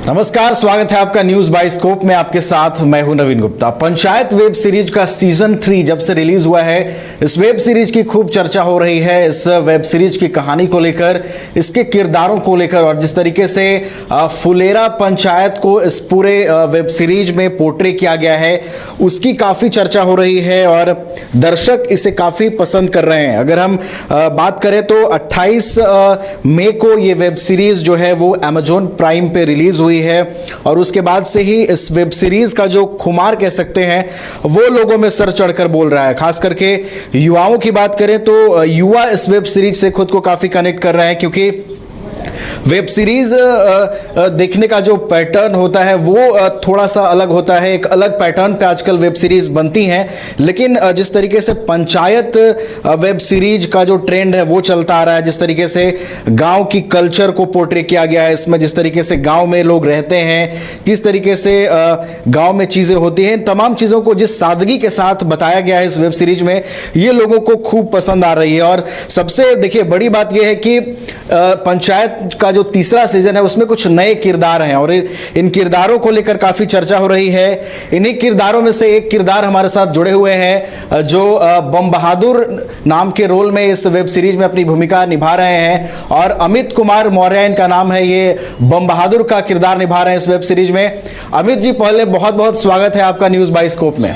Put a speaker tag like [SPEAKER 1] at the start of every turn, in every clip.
[SPEAKER 1] नमस्कार, स्वागत है आपका न्यूज बाइस्कोप में। आपके साथ मैं हूं नवीन गुप्ता। पंचायत वेब सीरीज का सीजन 3 जब से रिलीज हुआ है, इस वेब सीरीज की खूब चर्चा हो रही है। इस वेब सीरीज की कहानी को लेकर, इसके किरदारों को लेकर और जिस तरीके से फुलेरा पंचायत को इस पूरे वेब सीरीज में पोर्ट्रे किया गया है, उसकी काफी चर्चा हो रही है और दर्शक इसे काफी पसंद कर रहे हैं। अगर हम बात करें तो 28 मई को ये वेब सीरीज जो है वो अमेजॉन प्राइम पे रिलीज हुई है और उसके बाद से ही इस वेब सीरीज का जो खुमार कह सकते हैं वो लोगों में सर चढ़कर बोल रहा है। खास करके युवाओं की बात करें तो युवा इस वेब सीरीज से खुद को काफी कनेक्ट कर रहे हैं, क्योंकि वेब सीरीज देखने का जो पैटर्न होता है वो थोड़ा सा अलग होता है। एक अलग पैटर्न पे आजकल वेब सीरीज बनती हैं, लेकिन जिस तरीके से पंचायत वेब सीरीज का जो ट्रेंड है वो चलता आ रहा है, जिस तरीके से गांव की कल्चर को पोर्ट्रे किया गया है इसमें, जिस तरीके से गांव में लोग रहते हैं, किस तरीके से गांव में चीजें होती हैं, तमाम चीजों को जिस सादगी के साथ बताया गया है इस वेब सीरीज में, ये लोगों को खूब पसंद आ रही है। और सबसे देखिए बड़ी बात यह है कि पंचायत का जो तीसरा सीजन है उसमें कुछ नए किरदार हैं और इन किरदारों को लेकर काफी चर्चा हो रही है। इन्हीं किरदारों में से एक किरदार हमारे साथ जुड़े हुए हैं जो बम बहादुर नाम के रोल में इस वेब सीरीज में अपनी भूमिका निभा रहे हैं और अमित कुमार मौर्य इनका नाम है। ये बम बहादुर का किरदार निभा रहे हैं इस वेब सीरीज में। अमित जी, पहले बहुत बहुत स्वागत है आपका न्यूज बाइस्कोप में।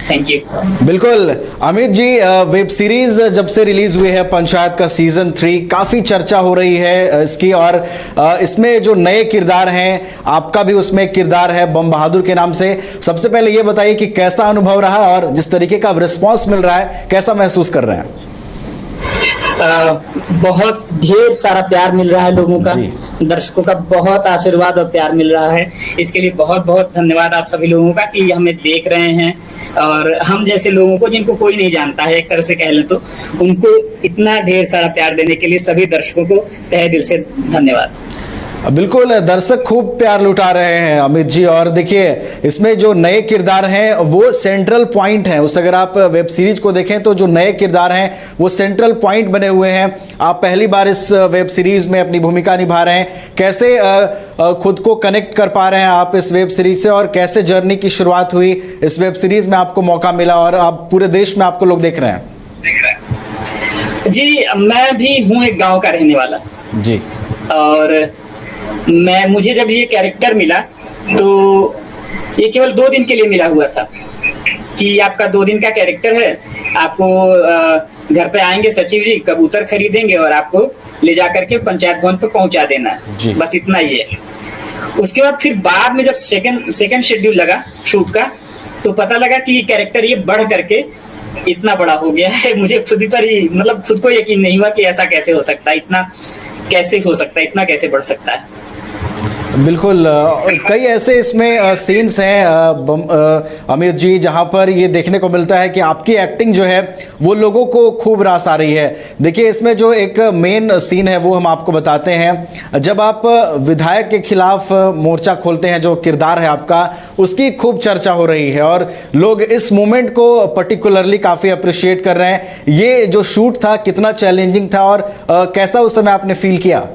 [SPEAKER 2] Thank you.
[SPEAKER 1] बिल्कुल अमित जी, वेब सीरीज जब से रिलीज हुई है पंचायत का सीजन 3, काफी चर्चा हो रही है इसकी और इसमें जो नए किरदार हैं, आपका भी उसमें एक किरदार है बम बहादुर के नाम से। सबसे पहले ये बताइए कि कैसा अनुभव रहा और जिस तरीके का रिस्पॉन्स मिल रहा है, कैसा महसूस कर रहे हैं?
[SPEAKER 2] बहुत ढेर सारा प्यार मिल रहा है लोगों का, दर्शकों का बहुत आशीर्वाद और प्यार मिल रहा है। इसके लिए बहुत बहुत धन्यवाद आप सभी लोगों का कि हमें देख रहे हैं और हम जैसे लोगों को जिनको कोई नहीं जानता है एक तरह से कह लें तो, उनको इतना ढेर सारा प्यार देने के लिए सभी दर्शकों को तहे दिल से धन्यवाद।
[SPEAKER 1] बिल्कुल, दर्शक खूब प्यार लुटा रहे हैं अमित जी। और देखिए इसमें जो नए किरदार हैं वो सेंट्रल पॉइंट हैं। उस अगर आप वेब सीरीज को देखें तो जो नए किरदार हैं वो सेंट्रल पॉइंट बने हुए हैं। आप पहली बार इस वेब सीरीज में अपनी भूमिका निभा रहे हैं, कैसे खुद को कनेक्ट कर पा रहे हैं आप इस वेब सीरीज से और कैसे जर्नी की शुरुआत हुई, इस वेब सीरीज में आपको मौका मिला और आप पूरे देश में आपको लोग देख रहे हैं?
[SPEAKER 2] जी, मैं भी हूँ एक गाँव का रहने वाला
[SPEAKER 1] जी, और
[SPEAKER 2] मुझे जब ये कैरेक्टर मिला तो ये केवल 2 दिन के लिए मिला हुआ था कि आपका 2 दिन का कैरेक्टर है, आपको घर पे आएंगे सचिव जी, कबूतर खरीदेंगे और आपको ले जाकर के पंचायत भवन पे पहुंचा देना है, बस इतना ही है। उसके बाद फिर बाद में जब सेकंड शेड्यूल लगा शूट का तो पता लगा कि कैरेक्टर ये बढ़ करके इतना बड़ा हो गया है। मुझे खुद पर ही मतलब खुद को यकीन नहीं हुआ कि ऐसा कैसे हो सकता है, इतना कैसे हो सकता है, इतना कैसे बढ़ सकता है।
[SPEAKER 1] बिल्कुल, कई ऐसे इसमें सीन्स हैं अमित जी जहां पर ये देखने को मिलता है कि आपकी एक्टिंग जो है वो लोगों को खूब रास आ रही है। देखिए इसमें जो एक मेन सीन है वो हम आपको बताते हैं। जब आप विधायक के खिलाफ मोर्चा खोलते हैं, जो किरदार है आपका, उसकी खूब चर्चा हो रही है और लोग इस मोमेंट को पर्टिकुलरली काफ़ी अप्रिशिएट कर रहे हैं। ये जो शूट था कितना चैलेंजिंग था और कैसा उस समय आपने फील किया?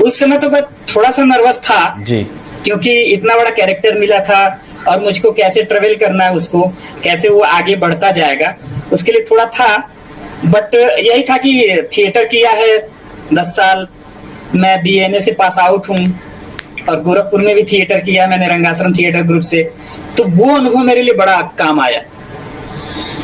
[SPEAKER 2] उस समय तो मैं थोड़ा सा नर्वस था
[SPEAKER 1] जी,
[SPEAKER 2] क्योंकि इतना बड़ा कैरेक्टर मिला था और मुझको कैसे ट्रेवल करना है, उसको कैसे वो आगे बढ़ता जाएगा, उसके लिए थोड़ा था। बट यही था कि थिएटर किया है 10 साल, मैं BNA से पास आउट हूँ और गोरखपुर में भी थिएटर किया मैंने रंगाश्रम थिएटर ग्रुप से, तो वो अनुभव मेरे लिए बड़ा काम आया।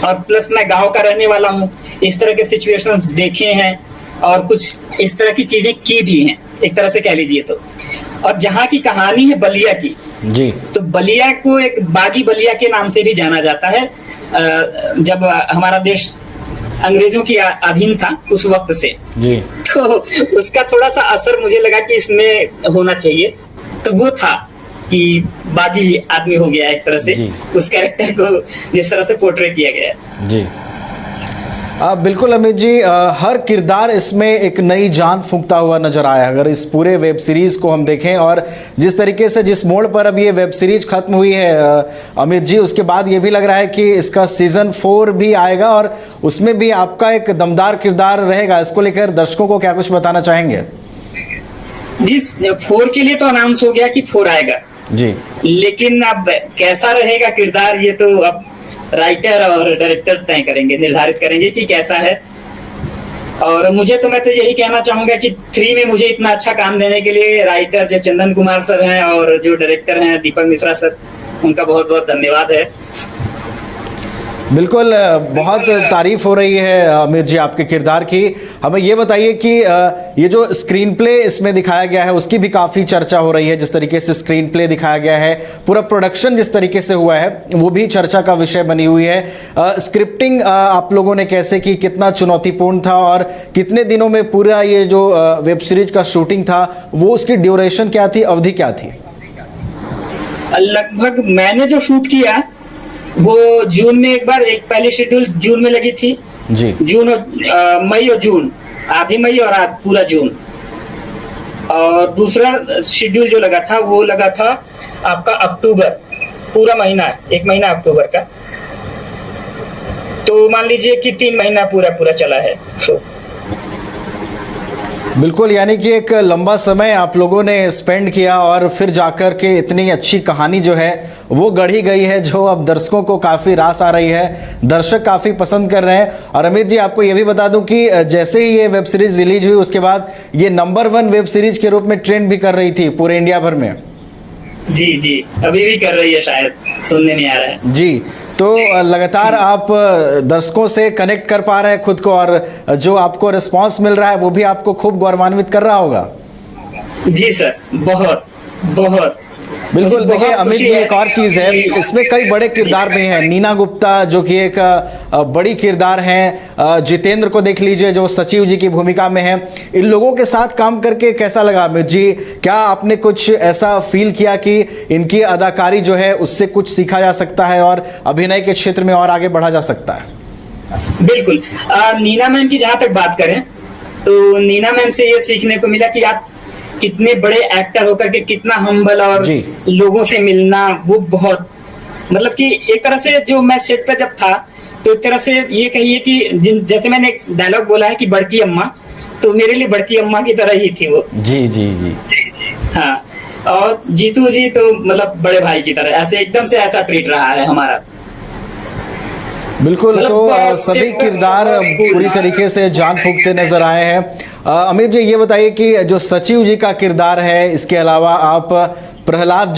[SPEAKER 2] और प्लस मैं गाँव का रहने वाला हूँ, इस तरह के सिचुएशंस देखे हैं और कुछ इस तरह की चीजें की भी हैं, एक तरह से कह लीजिए तो। और जहाँ की कहानी है बलिया की जी, तो बलिया को एक बागी बलिया के नाम से भी जाना जाता है। जब हमारा देश अंग्रेजों की अधीन था उस वक्त से जी, तो उसका थोड़ा सा असर मुझे लगा कि इसमें होना चाहिए, तो वो था कि बागी आदमी हो गया एक तरह से उस कैरेक्टर को जिस तरह से पोर्ट्रे किया गया है जी।
[SPEAKER 1] बिल्कुल अमित जी, हर किरदार इसमें एक नई जान फूंकता हुआ नजर आया। अगर इस पूरे वेब सीरीज को हम देखें और जिस तरीके से जिस मोड़ पर अब ये वेब सीरीज खत्म हुई है अमित जी, उसके बाद ये भी लग रहा है कि इसका सीजन 4 भी आएगा और उसमें भी आपका एक दमदार किरदार रहेगा। इसको लेकर दर्शकों को क्या कुछ बताना चाहेंगे?
[SPEAKER 2] जिस 4 के लिए तो अनाउंस हो गया कि 4 आएगा,
[SPEAKER 1] जी
[SPEAKER 2] लेकिन अब कैसा रहेगा किरदार ये तो अब राइटर और डायरेक्टर तय करेंगे, निर्धारित करेंगे कि कैसा है। और मैं तो यही कहना चाहूंगा कि 3 में मुझे इतना अच्छा काम देने के लिए राइटर जो चंदन कुमार सर हैं और जो डायरेक्टर हैं दीपक मिश्रा सर, उनका बहुत बहुत धन्यवाद है।
[SPEAKER 1] बिल्कुल, बहुत तारीफ हो रही है अमित जी आपके किरदार की। हमें ये बताइए कि ये जो स्क्रीन प्ले इसमें दिखाया गया है उसकी भी काफ़ी चर्चा हो रही है। जिस तरीके से स्क्रीन प्ले दिखाया गया है, पूरा प्रोडक्शन जिस तरीके से हुआ है वो भी चर्चा का विषय बनी हुई है। स्क्रिप्टिंग आप लोगों ने कैसे की, कितना चुनौतीपूर्ण था और कितने दिनों में पूरा ये जो वेब सीरीज का शूटिंग था वो उसकी ड्यूरेशन क्या थी, अवधि क्या थी?
[SPEAKER 2] लगभग मैंने जो शूट किया वो जून में एक बार, एक पहली शेड्यूल जून में लगी थी
[SPEAKER 1] जी,
[SPEAKER 2] जून और मई और जून, आधी मई और पूरा जून। और दूसरा शेड्यूल जो लगा था वो लगा था आपका अक्टूबर, पूरा महीना, 1 महीना अक्टूबर का। तो मान लीजिए कि 3 महीना पूरा पूरा चला है शो।
[SPEAKER 1] बिल्कुल, यानी कि एक लंबा समय आप लोगों ने स्पेंड किया और फिर जाकर के इतनी अच्छी कहानी जो है वो गढ़ी गई है जो अब दर्शकों को काफ़ी रास आ रही है, दर्शक काफ़ी पसंद कर रहे हैं। और अमित जी आपको ये भी बता दूं कि जैसे ही ये वेब सीरीज रिलीज हुई उसके बाद ये नंबर 1 वेब सीरीज के रूप में ट्रेंड भी कर रही थी पूरे इंडिया भर में।
[SPEAKER 2] जी जी, अभी भी कर रही है, शायद सुनने में आ रहा है।
[SPEAKER 1] जी, तो लगातार आप दर्शकों से कनेक्ट कर पा रहे हैं खुद को और जो आपको रिस्पांस मिल रहा है वो भी आपको खूब गौरवान्वित कर रहा होगा।
[SPEAKER 2] जी सर, बहुत बहुत।
[SPEAKER 1] बिल्कुल, देखिए अमित जी एक और चीज है, इसमें कई बड़े किरदार भी हैं। नीना गुप्ता जो कि एक बड़ी किरदार हैं, जितेंद्र को देख लीजिए जो सचिव जी की भूमिका में है। इन लोगों के साथ काम करके कैसा लगा अमित जी? क्या आपने कुछ ऐसा फील किया कि इनकी अदाकारी जो है उससे कुछ सीखा जा सकता है और अभिनय के क्षेत्र में और आगे बढ़ा जा सकता है?
[SPEAKER 2] बिल्कुल, नीना मैम की जहां तक बात करें तो नीना मैम से ये सीखने को मिला कि आप कितने बड़े एक्टर होकर के कितना हम्बल और लोगों से मिलना, वो बहुत, मतलब कि एक तरह से जो मैं सेट पे जब था तो एक तरह से ये कहिए कि जैसे मैंने एक डायलॉग बोला है कि बड़की अम्मा, तो मेरे लिए बड़की अम्मा की तरह ही थी वो। जी जी जी, हाँ। और जीतू जी तो मतलब बड़े भाई की तरह, ऐसे एकदम से ऐसा ट्रीट रहा है हमारा।
[SPEAKER 1] बिल्कुल, तो सभी किरदार पूरी तरीके से जान फूंकते नजर आए हैं। अमित जी ये बताइए कि जो सचिव जी का किरदार है, इसके अलावा आप प्रहलाद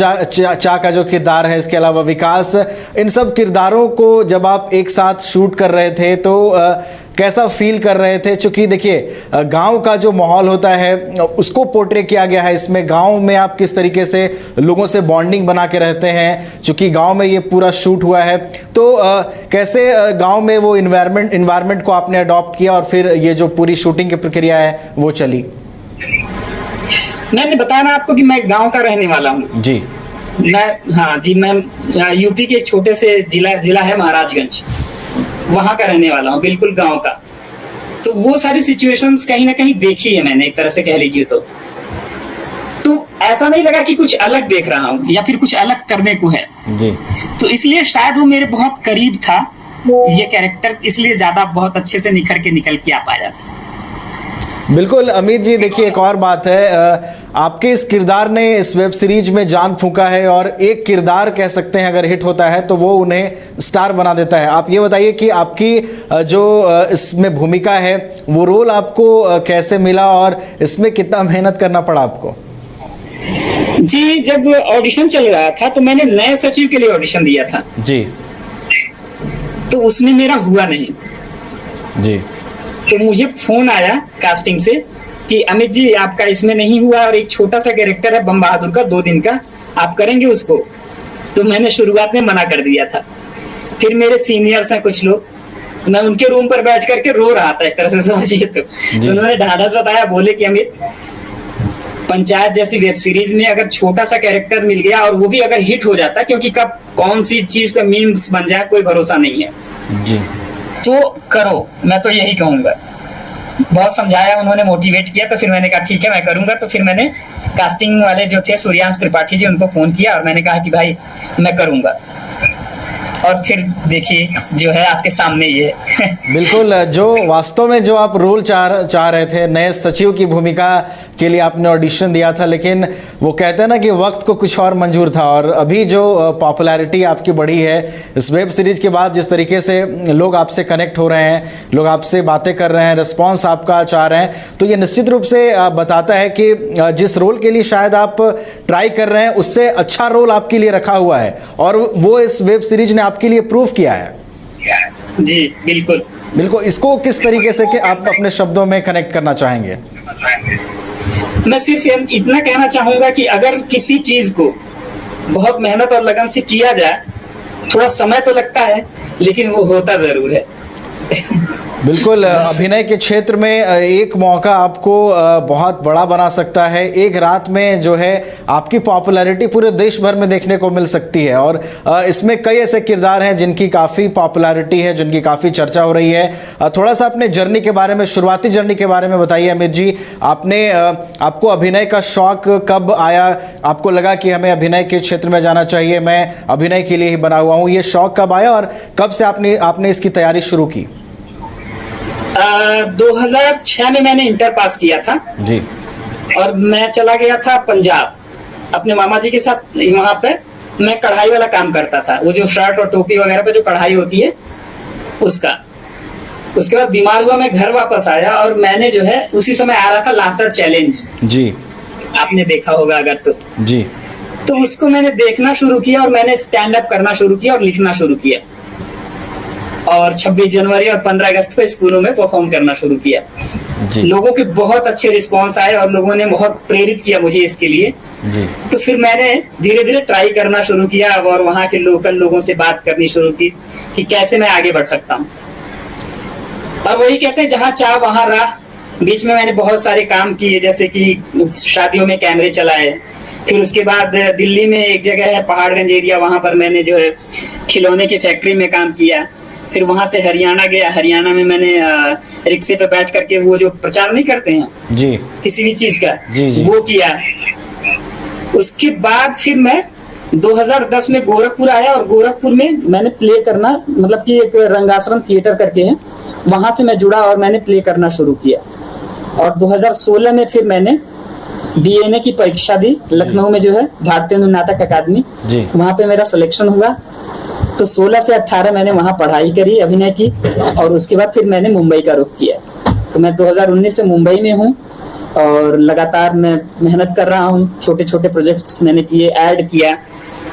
[SPEAKER 1] चा का जो किरदार है, इसके अलावा विकास, इन सब किरदारों को जब आप एक साथ शूट कर रहे थे तो कैसा फील कर रहे थे? चूंकि देखिए गांव का जो माहौल होता है उसको पोर्ट्रे किया गया है इसमें। गांव में आप किस तरीके से लोगों से बॉन्डिंग बना के रहते हैं, चूंकि गांव में ये पूरा शूट हुआ है, तो कैसे गांव में वो इन्वायरमेंट को आपने अडॉप्ट किया और फिर ये जो पूरी शूटिंग की प्रक्रिया है वो चली?
[SPEAKER 2] मैंने बताया ना आपको कि मैं गांव का रहने वाला हूँ जी। मैं यूपी के एक छोटे से जिला है महाराजगंज, वहां का रहने वाला हूँ, बिल्कुल गांव का। तो वो सारी सिचुएशंस कहीं ना कहीं देखी है मैंने, एक तरह से कह लीजिए तो ऐसा नहीं लगा कि कुछ अलग देख रहा हूँ या फिर कुछ अलग करने को है जी। तो इसलिए शायद वो मेरे बहुत करीब था ये कैरेक्टर, इसलिए ज्यादा बहुत अच्छे से निखर के निकल के आ पाया।
[SPEAKER 1] बिल्कुल अमित जी, देखिए एक और बात है, आपके इस किरदार ने इस वेब सीरीज में जान फूंका है और एक किरदार कह सकते हैं अगर हिट होता है तो वो उन्हें स्टार बना देता है। आप ये बताइए कि आपकी जो इसमें भूमिका है वो रोल आपको कैसे मिला और इसमें कितना मेहनत करना पड़ा आपको?
[SPEAKER 2] जी, जब ऑडिशन चल रहा था तो मैंने नए सचिव के लिए ऑडिशन दिया था जी, तो उसमें मेरा हुआ नहीं जी। तो मुझे फोन आया कास्टिंग से कि अमित जी आपका इसमें नहीं हुआ और एक छोटा सा कैरेक्टर है बम बहादुर का 2 दिन का, आप करेंगे उसको? तो मैंने शुरुआत में मना कर दिया था। फिर मेरे सीनियर्स हैं कुछ लोग, मैं उनके रूम पर बैठ करके रो रहा था एक तरह से, समझिए। तो उन्होंने ढाढ़स बताया, बोले कि अमित पंचायत जैसी वेब सीरीज में अगर छोटा सा कैरेक्टर मिल गया और वो भी अगर हिट हो जाता, क्योंकि कब कौन सी चीज पे मीम्स बन जाए कोई भरोसा नहीं है जी, तो करो, मैं तो यही कहूंगा। बहुत समझाया उन्होंने, मोटिवेट किया, तो फिर मैंने कहा ठीक है मैं करूंगा। तो फिर मैंने कास्टिंग वाले जो थे सूर्यांश त्रिपाठी जी, उनको फोन किया और मैंने कहा कि भाई मैं करूंगा। और फिर देखिए जो है आपके सामने ही है।
[SPEAKER 1] बिल्कुल, जो वास्तव में जो आप रोल चाह रहे थे, नए सचिव की भूमिका के लिए आपने ऑडिशन दिया था, लेकिन वो कहते हैं ना कि वक्त को कुछ और मंजूर था, और अभी जो पॉपुलैरिटी आपकी बढ़ी है इस वेब सीरीज के बाद, जिस तरीके से लोग आपसे कनेक्ट हो रहे हैं, लोग आपसे बातें कर रहे हैं, रिस्पॉन्स आपका चाह रहे हैं, तो ये निश्चित रूप से बताता है कि जिस रोल के लिए शायद आप ट्राई कर रहे हैं उससे अच्छा रोल आपके लिए रखा हुआ है, और वो इस वेब सीरीज ने आपके लिए प्रूव किया है।
[SPEAKER 2] जी बिल्कुल
[SPEAKER 1] बिल्कुल, इसको किस तरीके से कि आप अपने शब्दों में कनेक्ट करना चाहेंगे?
[SPEAKER 2] मैं सिर्फ इतना कहना चाहूंगा कि अगर किसी चीज को बहुत मेहनत और लगन से किया जाए, थोड़ा समय तो लगता है लेकिन वो होता जरूर है।
[SPEAKER 1] बिल्कुल, अभिनय के क्षेत्र में एक मौका आपको बहुत बड़ा बना सकता है। एक रात में जो है आपकी पॉपुलैरिटी पूरे देश भर में देखने को मिल सकती है, और इसमें कई ऐसे किरदार हैं जिनकी काफ़ी पॉपुलैरिटी है, जिनकी काफ़ी चर्चा हो रही है। थोड़ा सा अपने जर्नी के बारे में, शुरुआती जर्नी के बारे में बताइए अमित जी। आपको अभिनय का शौक कब आया? आपको लगा कि हमें अभिनय के क्षेत्र में जाना चाहिए, मैं अभिनय के लिए ही बना हुआ हूँ, ये शौक कब आया और कब से आपने इसकी तैयारी शुरू की?
[SPEAKER 2] 2006 में मैंने इंटर पास किया था
[SPEAKER 1] जी,
[SPEAKER 2] और मैं चला गया था पंजाब अपने मामा जी के साथ। वहां पे मैं कढ़ाई वाला काम करता था, वो जो शर्ट और टोपी वगैरह पे जो कढ़ाई होती है उसका। उसके बाद बीमार हुआ, मैं घर वापस आया और मैंने जो है उसी समय आ रहा था लाफ्टर चैलेंज,
[SPEAKER 1] जी
[SPEAKER 2] आपने देखा होगा अगर
[SPEAKER 1] जी,
[SPEAKER 2] तो उसको मैंने देखना शुरू किया और मैंने स्टैंड अप करना शुरू किया और लिखना शुरू किया, और 26 जनवरी और 15 अगस्त को स्कूलों में परफॉर्म करना शुरू किया।
[SPEAKER 1] जी,
[SPEAKER 2] लोगों के बहुत अच्छे रिस्पांस आए और लोगों ने बहुत प्रेरित किया मुझे इसके लिए।
[SPEAKER 1] जी,
[SPEAKER 2] तो फिर मैंने धीरे धीरे ट्राई करना शुरू किया और वहाँ के लोकल लोगों से बात करनी शुरू की कि कैसे मैं आगे बढ़ सकता हूँ। और वही कहते हैं जहाँ चाह वहाँ राह। बीच में मैंने बहुत सारे काम किए, जैसे कि शादियों में कैमरे चलाए। फिर उसके बाद दिल्ली में एक जगह है पहाड़गंज एरिया, वहां पर मैंने जो है खिलौने की फैक्ट्री में काम किया। फिर वहां से हरियाणा गया, हरियाणा में मैंने रिक्शे पे बैठ करके वो जो प्रचार नहीं करते हैं
[SPEAKER 1] जी,
[SPEAKER 2] किसी भी चीज का,
[SPEAKER 1] जी, जी,
[SPEAKER 2] वो किया। उसके बाद फिर मैं 2010 में गोरखपुर आया और गोरखपुर में मैंने प्ले करना, मतलब कि एक रंगाश्रम थिएटर करके है, वहां से मैं जुड़ा और मैंने प्ले करना शुरू किया। और 2016 में फिर मैंने डीएनए की परीक्षा दी लखनऊ में, जो है भारतीय नाटक अकादमी, वहां पे मेरा सिलेक्शन हुआ। तो 16 से 18 मैंने वहां पढ़ाई करी अभिनय की, और उसके बाद फिर मैंने मुंबई का रुख किया। तो मैं 2019 से मुंबई में हूँ और लगातार मैं मेहनत कर रहा हूँ। छोटे छोटे प्रोजेक्ट्स मैंने किए, ऐड किया,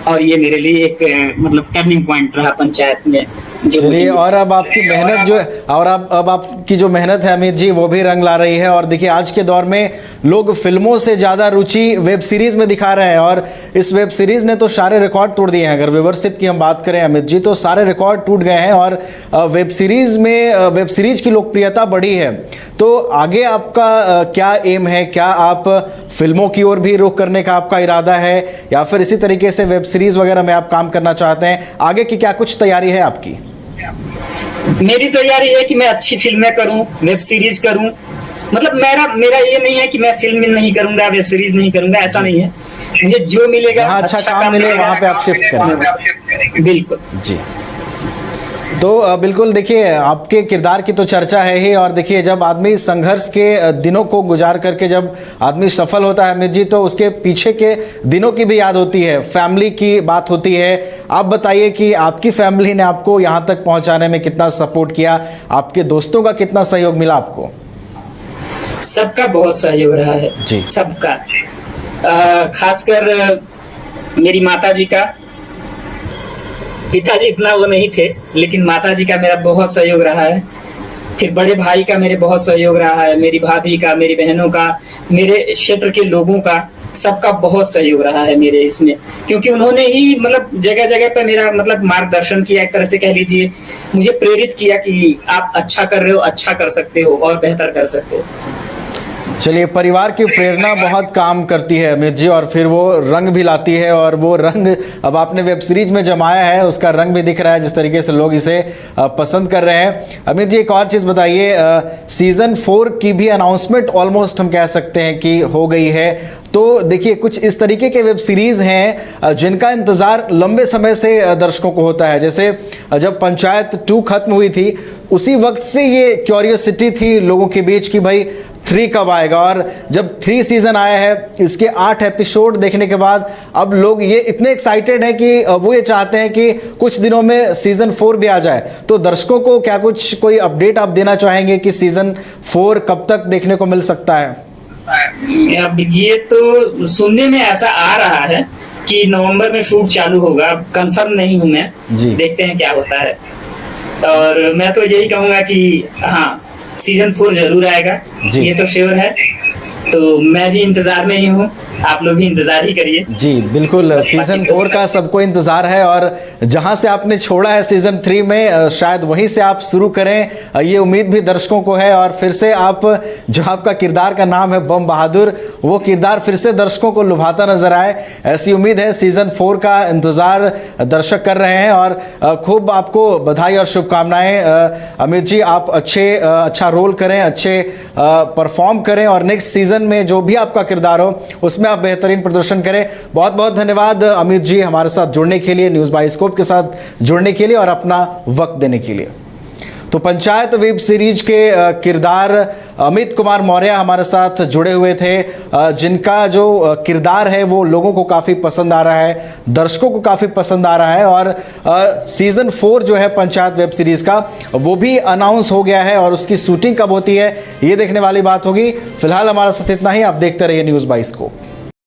[SPEAKER 2] और ये मेरे लिए एक मतलब टर्निंग पॉइंट रहा पंचायत में।
[SPEAKER 1] चलिए, और अब आपकी मेहनत जो है, और अब आपकी जो मेहनत है अमित जी, वो भी रंग ला रही है। और देखिए आज के दौर में लोग फिल्मों से ज़्यादा रुचि वेब सीरीज़ में दिखा रहे हैं, और इस वेब सीरीज़ ने तो सारे रिकॉर्ड तोड़ दिए हैं। अगर व्यूवरशिप की हम बात करें अमित जी, तो सारे रिकॉर्ड टूट गए हैं, और वेब सीरीज़ की लोकप्रियता बढ़ी है। तो आगे आपका क्या एम है? क्या आप फिल्मों की ओर भी रुख करने का आपका इरादा है, या फिर इसी तरीके से वेब सीरीज़ वगैरह में आप काम करना चाहते हैं? आगे की क्या कुछ तैयारी है आपकी?
[SPEAKER 2] मेरी तैयारी है कि मैं अच्छी फिल्में करूं, वेब सीरीज करूं। मतलब मेरा ये नहीं है कि मैं फिल्म नहीं करूंगा, वेब सीरीज नहीं करूंगा, ऐसा नहीं है। मुझे जो मिलेगा,
[SPEAKER 1] अच्छा काम मिले, वहां पे आप शिफ्ट करेंगे।
[SPEAKER 2] बिल्कुल
[SPEAKER 1] जी। तो बिल्कुल देखिए, आपके किरदार की तो चर्चा है ही, और देखिए जब आदमी संघर्ष के दिनों को गुजार करके जब आदमी सफल होता है अमित जी, तो उसके पीछे के दिनों की भी याद होती है, फैमिली की बात होती है। आप बताइए कि आपकी फैमिली ने आपको यहाँ तक पहुँचाने में कितना सपोर्ट किया, आपके दोस्तों का कितना सहयोग मिला आपको?
[SPEAKER 2] सबका बहुत सहयोग रहा है जी, सबका। खासकर मेरी माताजी का, पिताजी इतना वो नहीं थे, लेकिन माताजी का मेरा बहुत सहयोग रहा है। फिर बड़े भाई का मेरे बहुत सहयोग रहा है, मेरी भाभी का, मेरी बहनों का, मेरे क्षेत्र के लोगों का, सबका बहुत सहयोग रहा है मेरे इसमें, क्योंकि उन्होंने ही मतलब जगह जगह पे मेरा मतलब मार्गदर्शन किया, एक तरह से कह लीजिए, मुझे प्रेरित किया कि आप अच्छा कर रहे हो, अच्छा कर सकते हो और बेहतर कर सकते हो।
[SPEAKER 1] चलिए, परिवार की प्रेरणा बहुत काम करती है अमित जी, और फिर वो रंग भी लाती है, और वो रंग अब आपने वेब सीरीज में जमाया है, उसका रंग भी दिख रहा है जिस तरीके से लोग इसे पसंद कर रहे हैं। अमित जी, एक और चीज़ बताइए, सीजन 4 की भी अनाउंसमेंट ऑलमोस्ट हम कह सकते हैं कि हो गई है। तो देखिए, कुछ इस तरीके के वेब सीरीज़ हैं जिनका इंतज़ार लंबे समय से दर्शकों को होता है। जैसे जब पंचायत 2 खत्म हुई थी, उसी वक्त से ये क्यूरियोसिटी थी लोगों के बीच कि भाई 3 कब आएगा, और जब 3 सीजन आया है, इसके 8 एपिसोड देखने के बाद अब लोग ये इतने एक्साइटेड हैं कि वो ये चाहते हैं कि कुछ दिनों में सीजन 4 भी आ जाए। तो दर्शकों को क्या कुछ कोई अपडेट आप देना चाहेंगे कि सीजन 4 कब तक देखने को मिल सकता है?
[SPEAKER 2] अब ये तो सुनने में ऐसा आ रहा है कि नवंबर में शूट चालू होगा। कंफर्म नहीं हूं मैं, देखते हैं क्या होता है। और मैं तो यही कहूंगा कि हाँ, सीजन 4 जरूर आएगा, ये तो श्योर है। तो मैं भी इंतजार में ही हूँ, आप लोग भी इंतजार ही करिए।
[SPEAKER 1] जी बिल्कुल, सीजन 4 का सबको इंतजार है, और जहां से आपने छोड़ा है सीजन 3 में, शायद वहीं से आप शुरू करें, ये उम्मीद भी दर्शकों को है। और फिर से आप, जो आपका किरदार का नाम है बम बहादुर, वो किरदार फिर से दर्शकों को लुभाता नजर आए, ऐसी उम्मीद है। सीजन 4 का इंतजार दर्शक कर रहे हैं, और खूब आपको बधाई और शुभकामनाएं अमित जी। आप अच्छा रोल करें, अच्छे परफॉर्म करें, और नेक्स्ट सीजन में जो भी आपका किरदार हो उसमें आप बेहतरीन प्रदर्शन करें। बहुत बहुत धन्यवाद अमित जी, हमारे साथ जुड़ने के लिए, न्यूज़ बाइस्कोप के साथ जुड़ने के लिए और अपना वक्त देने के लिए। तो पंचायत वेब सीरीज के किरदार अमित कुमार मौर्य हमारे साथ जुड़े हुए थे, जिनका जो किरदार है वो लोगों को काफ़ी पसंद आ रहा है, दर्शकों को काफ़ी पसंद आ रहा है। और सीजन 4 जो है पंचायत वेब सीरीज का, वो भी अनाउंस हो गया है, और उसकी शूटिंग कब होती है ये देखने वाली बात होगी। फिलहाल हमारे साथ इतना ही, आप देखते रहिए न्यूज़ बाइस्कोप।